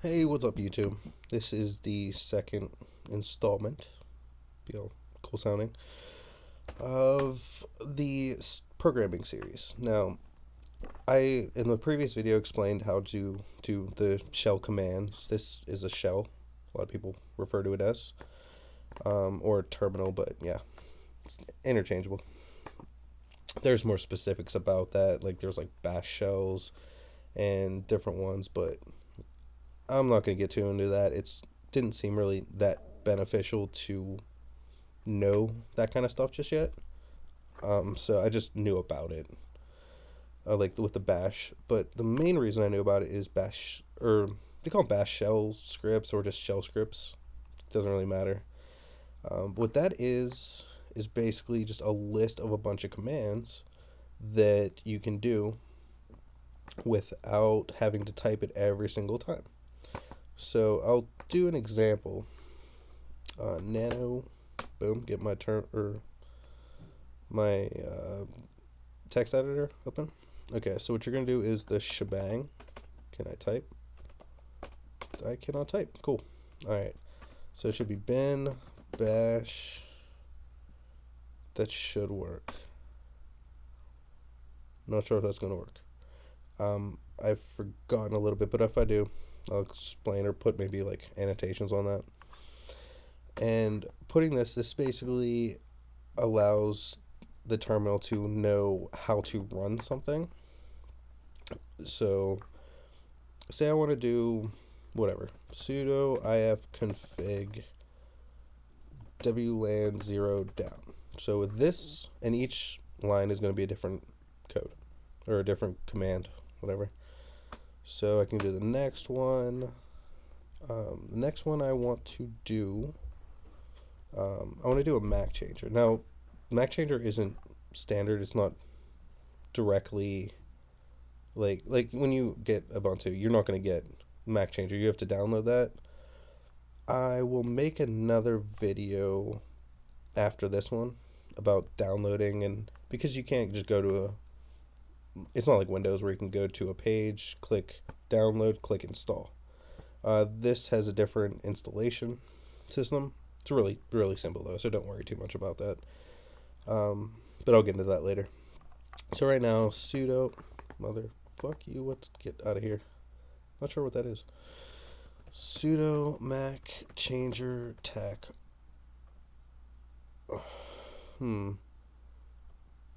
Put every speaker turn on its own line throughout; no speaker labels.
Hey, what's up, YouTube? This is the second installment, cool sounding, of the programming series. Now, I, in the previous video, explained how to do the shell commands. This is a shell, a lot of people refer to it as, or terminal, but yeah, it's interchangeable. There's more specifics about that, like there's like bash shells and different ones, but I'm not going to get too into that. It's didn't seem really that beneficial to know that kind of stuff just yet. So I just knew about it, like with the Bash. But the main reason I knew about it is Bash, or they call them Bash shell scripts or just shell scripts. Doesn't really matter. What that is basically just a list of a bunch of commands that you can do without having to type it every single time. So I'll do an example. Nano, boom, get my term or my text editor open. Okay, so what you're gonna do is the shebang. Can I type? I cannot type. Cool. All right. So it should be bin bash. That should work. Not sure if that's gonna work. I've forgotten a little bit, but if I do, I'll explain or put maybe like annotations on that. And putting this basically allows the terminal to know how to run something. So say I want to do whatever sudo ifconfig wlan 0 down. So with this, and each line is going to be a different code or a different command, whatever. So I can do the next one. The next one I want to do, I want to do a Mac changer. Now, Mac changer isn't standard. It's not directly like when you get Ubuntu, you're not going to get Mac changer. You have to download that. I will make another video after this one about downloading, and because you can't just go to it's not like Windows where you can go to a page, click download, click install. This has a different installation system. It's really simple though, so don't worry too much about that. But I'll get into that later. So right now, sudo mother fuck you, what, get out of here. Not sure what that is. Sudo mac changer tac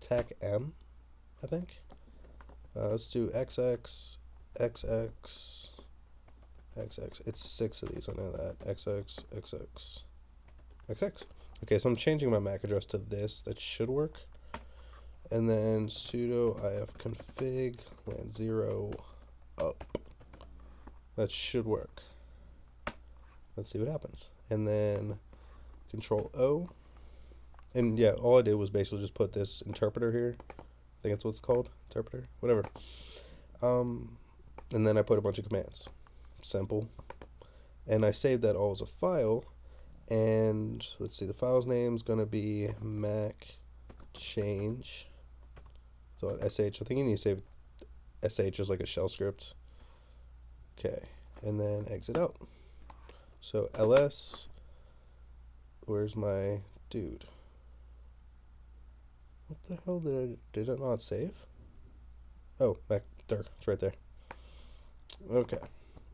tac m, I think. Let's do XX, XX, XX. It's 6 of these, I know that. XX, XX, XX. Okay, so I'm changing my MAC address to this. That should work. And then sudo ifconfig lan 0 up. That should work. Let's see what happens. And then Control O. And yeah, all I did was basically just put this interpreter here. I think that's what it's called. Interpreter? Whatever. And then I put a bunch of commands. Simple. And I saved that all as a file. And let's see, the file's name is going to be mac change. So sh, I think you need to save sh as like a shell script. Okay, and then exit out. So ls, where's my dude? What the hell did it not save? Oh, back there, it's right there. Okay,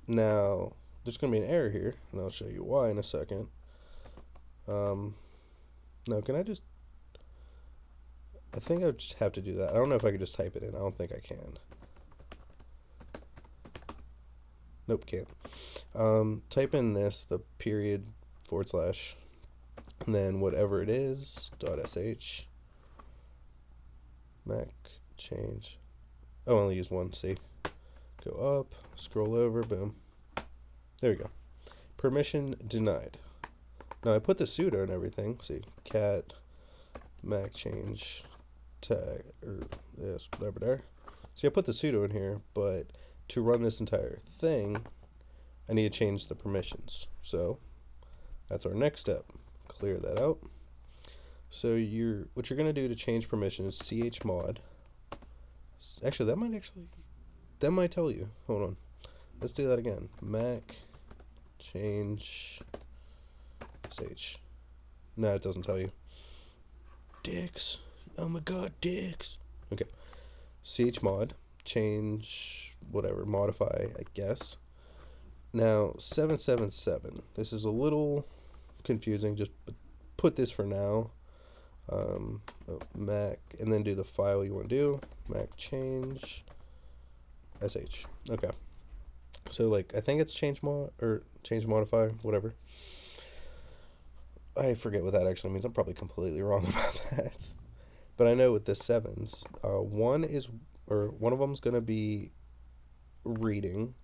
now there's gonna be an error here, and I'll show you why in a second. Now can I just? I think I just have to do that. I don't know if I could just type it in. I don't think I can. Nope, can't. Type in this, the period / and then whatever it is, .sh, mac change. Oh, I only use one, see? Go up, scroll over, boom. There we go. Permission denied. Now I put the sudo and everything, see? Cat, mac change, tag, or yes, whatever there. See, I put the sudo in here, but to run this entire thing, I need to change the permissions. So that's our next step. Clear that out. So what you're gonna do to change permissions, chmod. Actually, that might tell you. Hold on. let's do that again. Mac change sh. No, it doesn't tell you. Dicks. Oh my god, dicks. Okay. Chmod change whatever, modify, I guess. Now 777. This is a little confusing. Just put this for now. Mac, and then do the file you want to do. Mac change sh. Okay. So like I think it's change mod or change modify, whatever. I forget what that actually means. I'm probably completely wrong about that. But I know with the sevens, one of them's gonna be reading,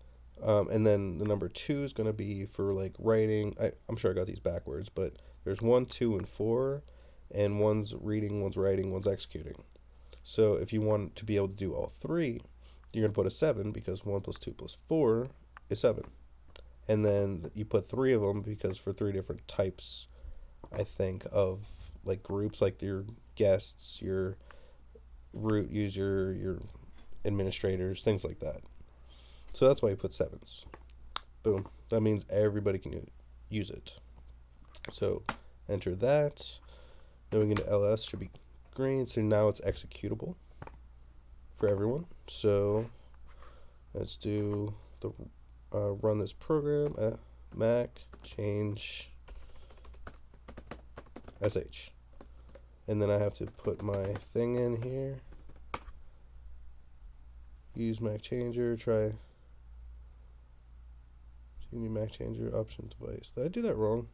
and then the number two is gonna be for like writing. I'm sure I got these backwards, but there's 1, 2, and 4, and one's reading, one's writing, one's executing. So if you want to be able to do all three, you're gonna put a 7 because 1 plus 2 plus 4 is 7, and then you put three of them because for three different types, I think, of like groups, like your guests, your root user, your administrators, things like that. So that's why you put sevens. Boom. That means everybody can use it. So enter that. Then we get to ls, should be green. So now it's executable for everyone. So let's do the run this program at Mac change sh. And then I have to put my thing in here. Use Mac changer, try Mac changer option device. Did I do that wrong?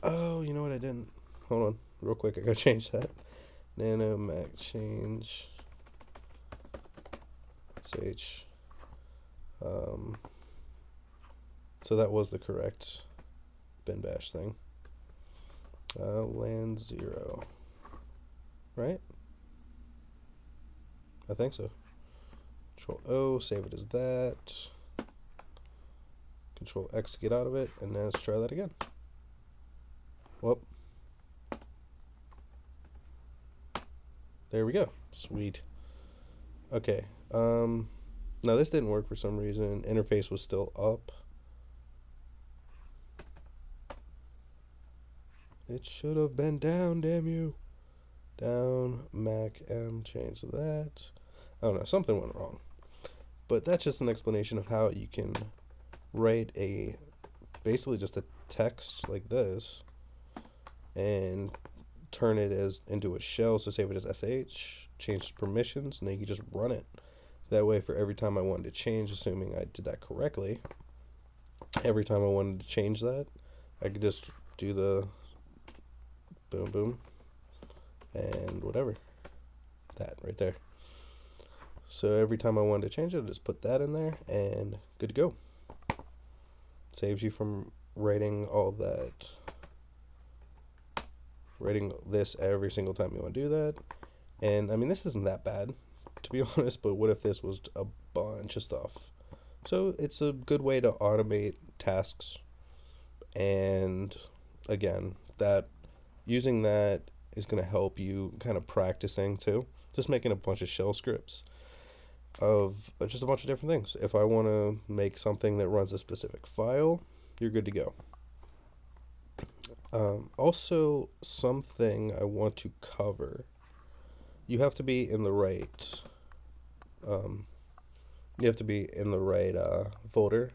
Oh, you know what I didn't? Hold on, real quick, I gotta change that. Nano Mac change sh. So that was the correct bin bash thing. Land 0, right? I think so. Control O, save it as that. Control X to get out of it, and then let's try that again. Whoop. There we go. Sweet. Okay. Now this didn't work for some reason. Interface was still up. It should have been down, damn you. Down, Mac M, change that. I don't know, something went wrong. But that's just an explanation of how you can write basically just a text like this and turn it into a shell. So save it as sh, change permissions, and then you can just run it. That way for every time I wanted to change, assuming I did that correctly, every time I wanted to change that, I could just do the boom boom and whatever, that right there. So every time I wanted to change it, I just put that in there and good to go. Saves you from writing this every single time you want to do that. And I mean, this isn't that bad, to be honest, but what if this was a bunch of stuff? So it's a good way to automate tasks. And again, using that is going to help you kind of practicing too. Just making a bunch of shell scripts of just a bunch of different things. If I want to make something that runs a specific file, you're good to go. Also, something I want to cover. You have to be in the right. Folder.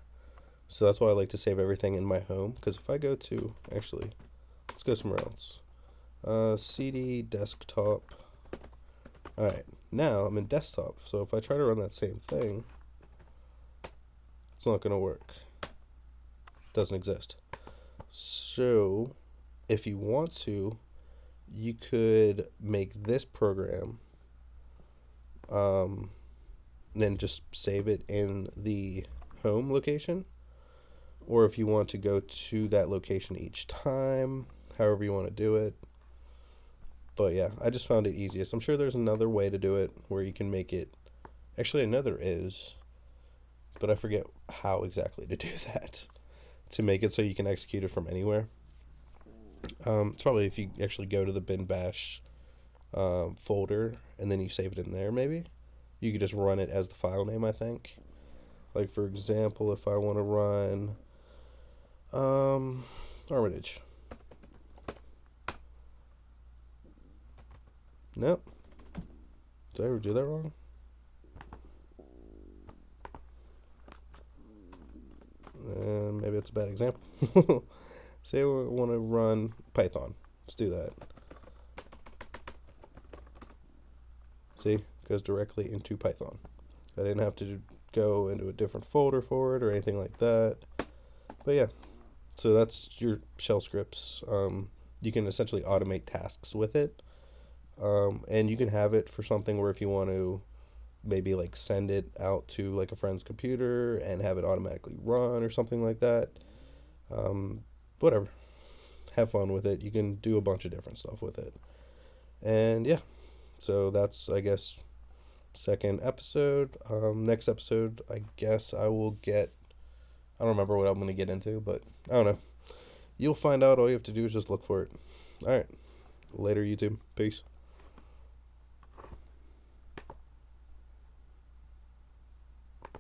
So that's why I like to save everything in my home. Because if I go to let's go somewhere else. CD desktop. All right. Now I'm in desktop. So if I try to run that same thing, it's not going to work. Doesn't exist. So if you want to, you could make this program, then just save it in the home location, or if you want to go to that location each time, however you want to do it. But yeah, I just found it easiest. I'm sure there's another way to do it where you can make it. Actually, I know there is, but I forget how exactly to do that to make it so you can execute it from anywhere. It's probably if you actually go to the bin bash folder and then you save it in there, maybe you could just run it as the file name, I think. Like, for example, if I want to run Armitage. Nope. Did I ever do that wrong? Maybe it's a bad example. Say we want to run Python. Let's do that. See, it goes directly into Python. I didn't have to go into a different folder for it or anything like that. But yeah, so that's your shell scripts. You can essentially automate tasks with it. And you can have it for something where if you want to maybe like send it out to like a friend's computer and have it automatically run or something like that. Whatever. Have fun with it. You can do a bunch of different stuff with it. And yeah, so that's, I guess, second episode. Next episode, I guess I will get. I don't remember what I'm going to get into, but I don't know. You'll find out. All you have to do is just look for it. All right. Later, YouTube. Peace.